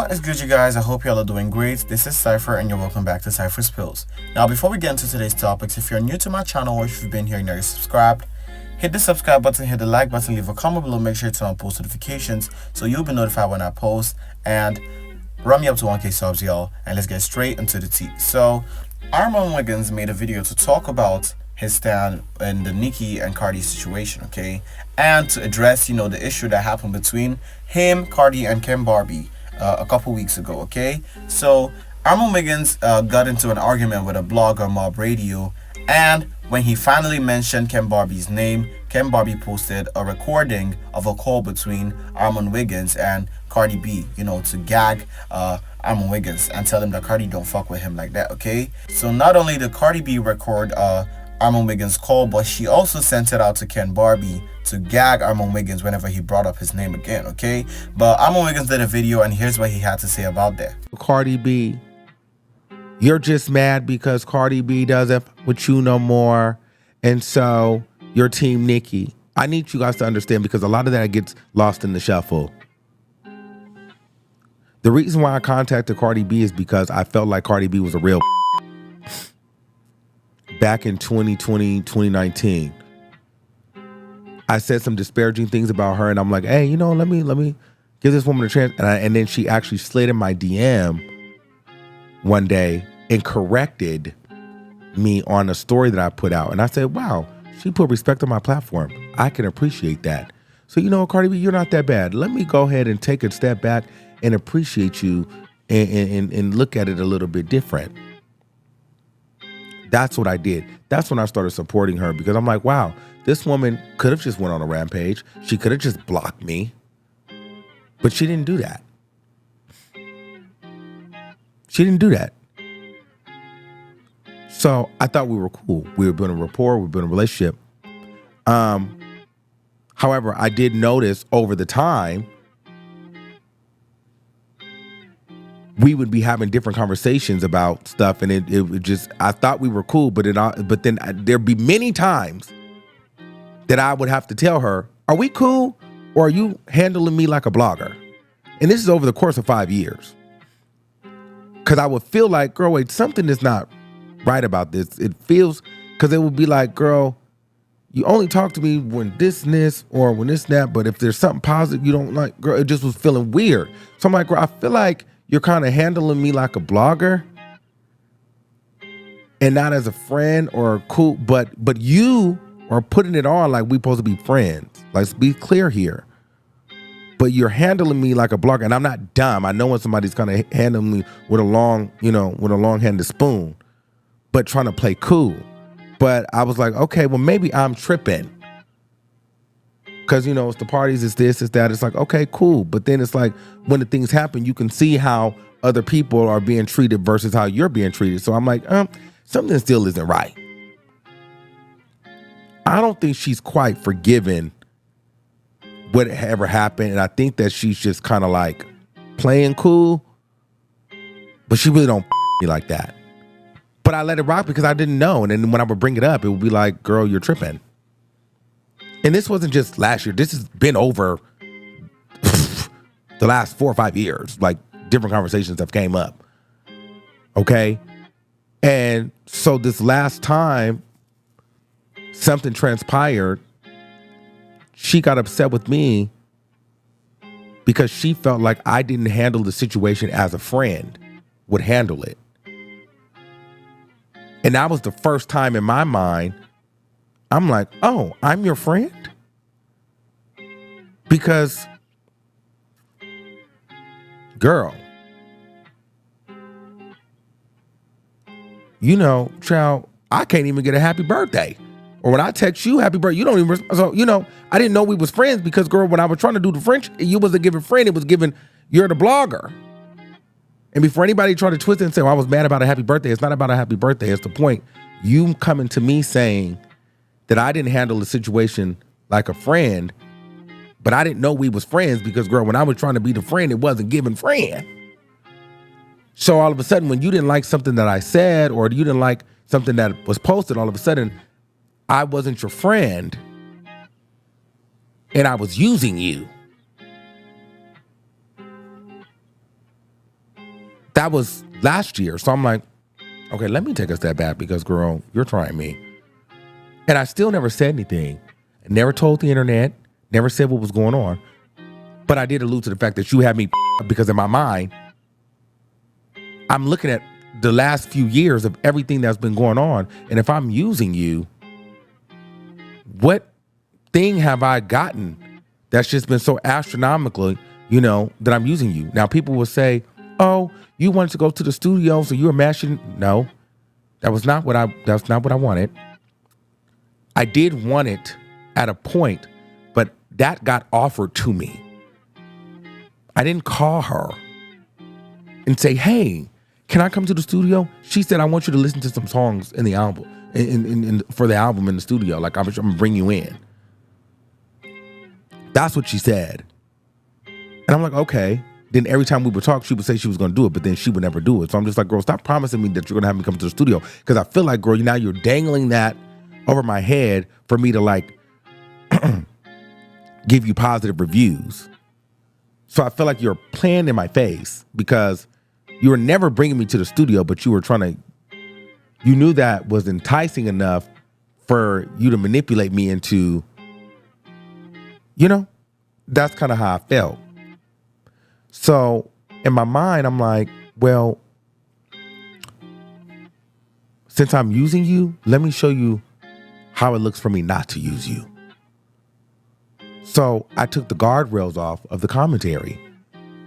What is good, you guys? I hope y'all are doing great. This is Cypher and you're welcome back to Cypher's Pills. Now, before we get into today's topics, if you're new to my channel or if you've been here and you're subscribed, hit the subscribe button, hit the like button, leave a comment below, make sure to turn on post notifications so you'll be notified when I post, and run me up to 1K subs, y'all, and let's get straight into the tea. So, Armon Wiggins made a video to talk about his stand in the Nicki and Cardi situation, okay? And to address, the issue that happened between him, Cardi, and Kim Barbie a couple weeks ago, okay? So Armon Wiggins got into an argument with a blogger, Mob Radio, and when he finally mentioned Kim Barbie's name, Kim Barbie posted a recording of a call between Armon Wiggins and Cardi B, to gag Armon Wiggins and tell him that Cardi don't fuck with him like that, okay? So not only did Cardi B record Armon Wiggins' call, but she also sent it out to Ken Barbie to gag Armon Wiggins whenever he brought up his name again, okay? But Armon Wiggins did a video, and here's what he had to say about that. Cardi B, you're just mad because Cardi B doesn't f with you no more, and so you're Team Nicki. I need you guys to understand, because a lot of that gets lost in the shuffle. The reason why I contacted Cardi B is because I felt like Cardi B was a real back in 2020, 2019. I said some disparaging things about her, and I'm like, hey, let me give this woman a chance. And then she actually slid in my DM one day and corrected me on a story that I put out. And I said, wow, she put respect on my platform. I can appreciate that. So, Cardi B, you're not that bad. Let me go ahead and take a step back and appreciate you and look at it a little bit different. That's what I did. That's when I started supporting her, because I'm like, wow, this woman could have just went on a rampage. She could have just blocked me, but she didn't do that. She didn't do that. So I thought we were cool. We were building rapport. We were building a relationship. However, I did notice over the time, we would be having different conversations about stuff, and it would just, I thought we were cool, but then there'd be many times that I would have to tell her, are we cool, or are you handling me like a blogger? And this is over the course of 5 years. Because I would feel like, girl, wait, something is not right about this. It feels, because it would be like, girl, you only talk to me when this and this, or when this and that, but if there's something positive you don't like, girl, it just was feeling weird. So I'm like, girl, I feel like you're kind of handling me like a blogger and not as a friend or cool, but you are putting it on like we supposed to be friends. Let's be clear here. But you're handling me like a blogger, and I'm not dumb. I know when somebody's kind of handling me with a long-handed spoon, but trying to play cool. But I was like, okay, well, maybe I'm tripping. Because, it's the parties, it's this, it's that. It's like, okay, cool. But then it's like, when the things happen, you can see how other people are being treated versus how you're being treated. So I'm like, something still isn't right. I don't think she's quite forgiven whatever happened. And I think that she's just kind of like playing cool. But she really don't me like that. But I let it rock because I didn't know. And then when I would bring it up, it would be like, girl, you're tripping. And this wasn't just last year. This has been over the last 4 or 5 years. Like, different conversations have came up. Okay? And so this last time something transpired, she got upset with me because she felt like I didn't handle the situation as a friend would handle it. And that was the first time in my mind I'm like, oh, I'm your friend? Because, girl, child, I can't even get a happy birthday. Or when I text you happy birthday, you don't even, so, I didn't know we was friends because, girl, when I was trying to do the French, you wasn't giving friend, it was giving, you're the blogger. And before anybody tried to twist it and say, well, I was mad about a happy birthday, it's not about a happy birthday. It's the point. You coming to me saying that I didn't handle the situation like a friend, but I didn't know we was friends because, girl, when I was trying to be the friend, it wasn't giving friend. So all of a sudden, when you didn't like something that I said, or you didn't like something that was posted, all of a sudden, I wasn't your friend and I was using you. That was last year. So I'm like, okay, let me take a step back because, girl, you're trying me. And I still never said anything. Never told the internet. Never said what was going on. But I did allude to the fact that you had me because in my mind, I'm looking at the last few years of everything that's been going on. And if I'm using you, what thing have I gotten that's just been so astronomically, that I'm using you? Now, people will say, oh, you wanted to go to the studio, so you were mashing. No, that's not what I wanted. I did want it at a point, but that got offered to me. I didn't call her and say, hey, can I come to the studio? She said, I want you to listen to some songs in the album, for the album in the studio. Like, I'm gonna bring you in. That's what she said. And I'm like, okay. Then every time we would talk, she would say she was gonna do it, but then she would never do it. So I'm just like, girl, stop promising me that you're gonna have me come to the studio. Because I feel like, girl, now you're dangling that over my head for me to like give you positive reviews. So I feel like you're playing in my face because you were never bringing me to the studio, but you knew that was enticing enough for you to manipulate me into, that's kind of how I felt. So in my mind, I'm like, well, since I'm using you, let me show you how it looks for me not to use you. So I took the guardrails off of the commentary.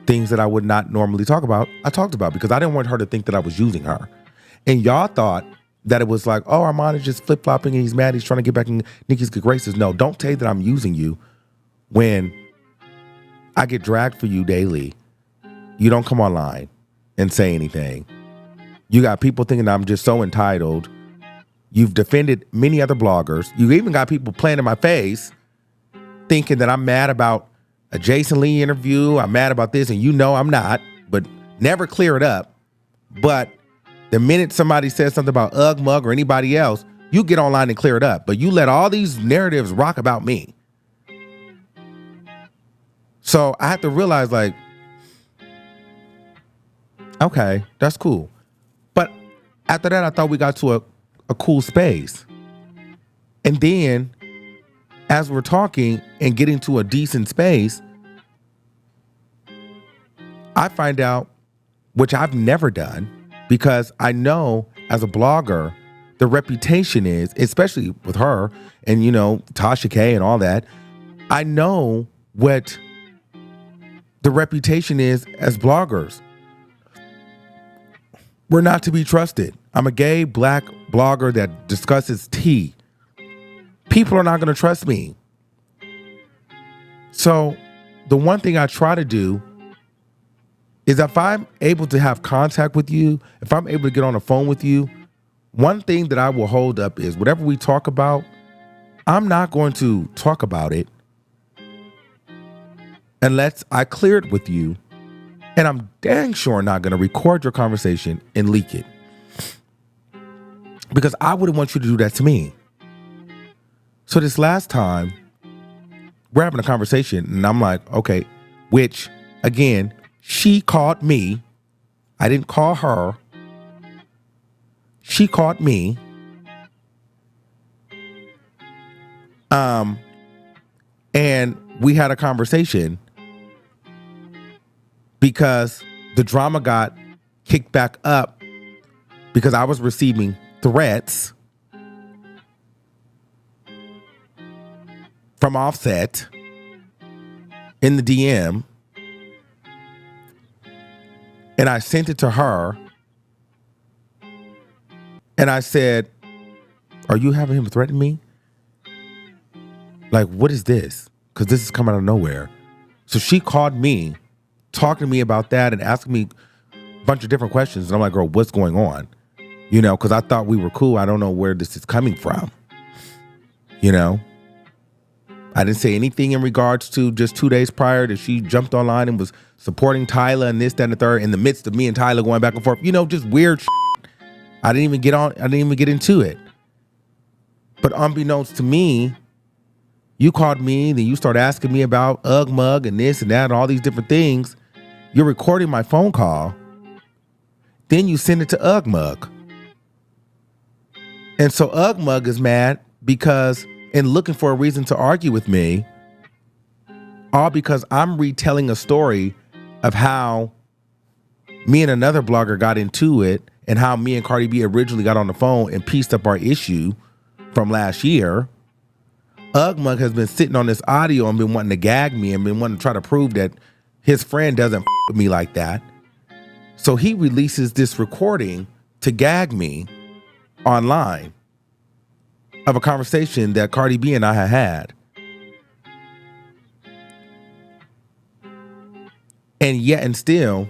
Things that I would not normally talk about, I talked about because I didn't want her to think that I was using her. And y'all thought that it was like, oh, Armon is just flip-flopping and he's mad. He's trying to get back in Nicki's good graces. No, don't say that I'm using you when I get dragged for you daily. You don't come online and say anything. You got people thinking I'm just so entitled. You've defended many other bloggers. You even got people playing in my face thinking that I'm mad about a Jason Lee interview. I'm mad about this, and I'm not, but never clear it up. But the minute somebody says something about Ugg Mug or anybody else, you get online and clear it up. But you let all these narratives rock about me. So I have to realize, like, okay, that's cool. But after that, I thought we got to a cool space. And then as we're talking and getting to a decent space, I find out, which I've never done, because I know as a blogger, the reputation is, especially with her and, Tasha K and all that, I know what the reputation is as bloggers. We're not to be trusted. I'm a gay black blogger that discusses tea. People are not going to trust me. So the one thing I try to do is if I'm able to have contact with you, if I'm able to get on the phone with you, one thing that I will hold up is whatever we talk about, I'm not going to talk about it unless I clear it with you. And I'm dang sure not going to record your conversation and leak it. Because I wouldn't want you to do that to me. So this last time, we're having a conversation and I'm like, okay, which again, she called me. I didn't call her. She called me. And we had a conversation because the drama got kicked back up because I was receiving threats from Offset in the DM, and I sent it to her, and I said, are you having him threaten me? Like, what is this? Because this is coming out of nowhere. So she called me, talking to me about that and asking me a bunch of different questions, and I'm like, girl, what's going on? Because I thought we were cool. I don't know where this is coming from. I didn't say anything in regards to just 2 days prior that she jumped online and was supporting Tyler and this, that, and the third in the midst of me and Tyler going back and forth. Just weird shit. I didn't even get into it. But unbeknownst to me, you called me, then you started asking me about Ugg Mug and this and that and all these different things. You're recording my phone call. Then you send it to Ugmug. And so Ugmug is mad because and looking for a reason to argue with me, all because I'm retelling a story of how me and another blogger got into it and how me and Cardi B originally got on the phone and pieced up our issue from last year. Ugmug has been sitting on this audio and been wanting to gag me and been wanting to try to prove that his friend doesn't with me like that. So he releases this recording to gag me online of a conversation that Cardi B and I had. And yet and still,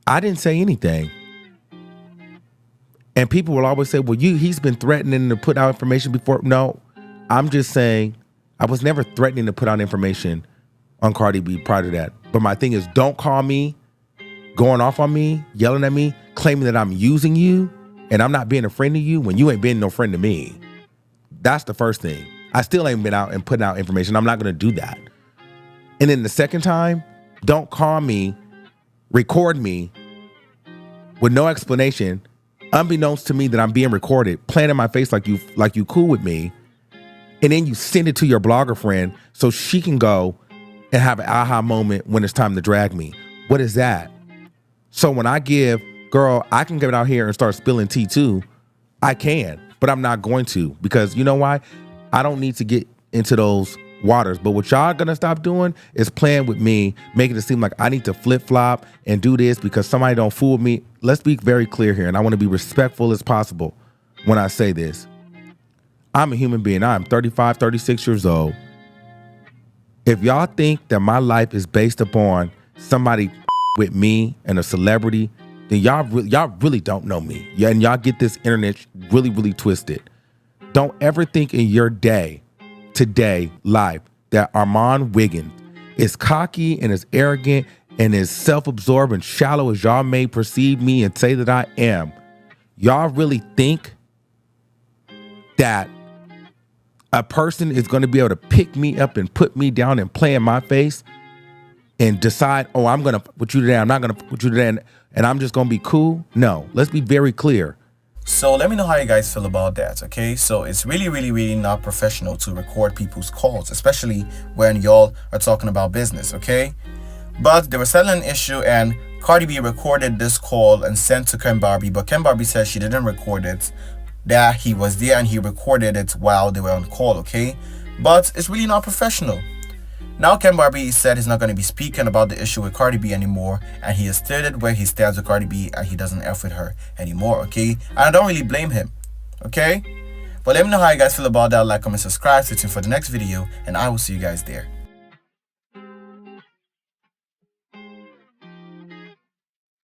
I didn't say anything. And people will always say, well, he's been threatening to put out information before. No, I'm just saying I was never threatening to put out information on Cardi B prior to that. But my thing is, don't call me, going off on me, yelling at me, claiming that I'm using you and I'm not being a friend to you when you ain't been no friend to me. That's the first thing. I still ain't been out and putting out information. I'm not going to do that. And then the second time, don't call me, record me with no explanation, unbeknownst to me that I'm being recorded, playing in my face like you cool with me, and then you send it to your blogger friend so she can go and have an aha moment when it's time to drag me. What is that? So when I girl, I can get out here and start spilling tea too. I can, but I'm not going to, because you know why? I don't need to get into those waters. But what y'all gonna stop doing is playing with me, making it seem like I need to flip-flop and do this because somebody don't fool me. Let's be very clear here, and I want to be respectful as possible when I say this. I'm a human being. I'm 35, 36 years old. If y'all think that my life is based upon somebody with me and a celebrity, then y'all really don't know me. Yeah, and y'all get this internet really, really twisted. Don't ever think in your today life that Armon Wiggins is cocky and is arrogant and as self-absorbed and shallow as y'all may perceive me and say that I am. Y'all really think that a person is going to be able to pick me up and put me down and play in my face and decide, oh, I'm going to put you today, I'm not going to put you today, and I'm just going to be cool? No, let's be very clear. So let me know how you guys feel about that, okay? So it's really, really, really not professional to record people's calls, especially when y'all are talking about business, okay? But they were settling an issue and Cardi B recorded this call and sent to Ken Barbie, but Ken Barbie said she didn't record it, that he was there and he recorded it while they were on call, okay? But it's really not professional. Now Ken Barbie said he's not going to be speaking about the issue with Cardi B anymore, and he has stated where he stands with Cardi B and he doesn't F with her anymore, okay? And I don't really blame him, okay? But let me know how you guys feel about that. Like, comment, subscribe, stay tuned for the next video, and I will see you guys there.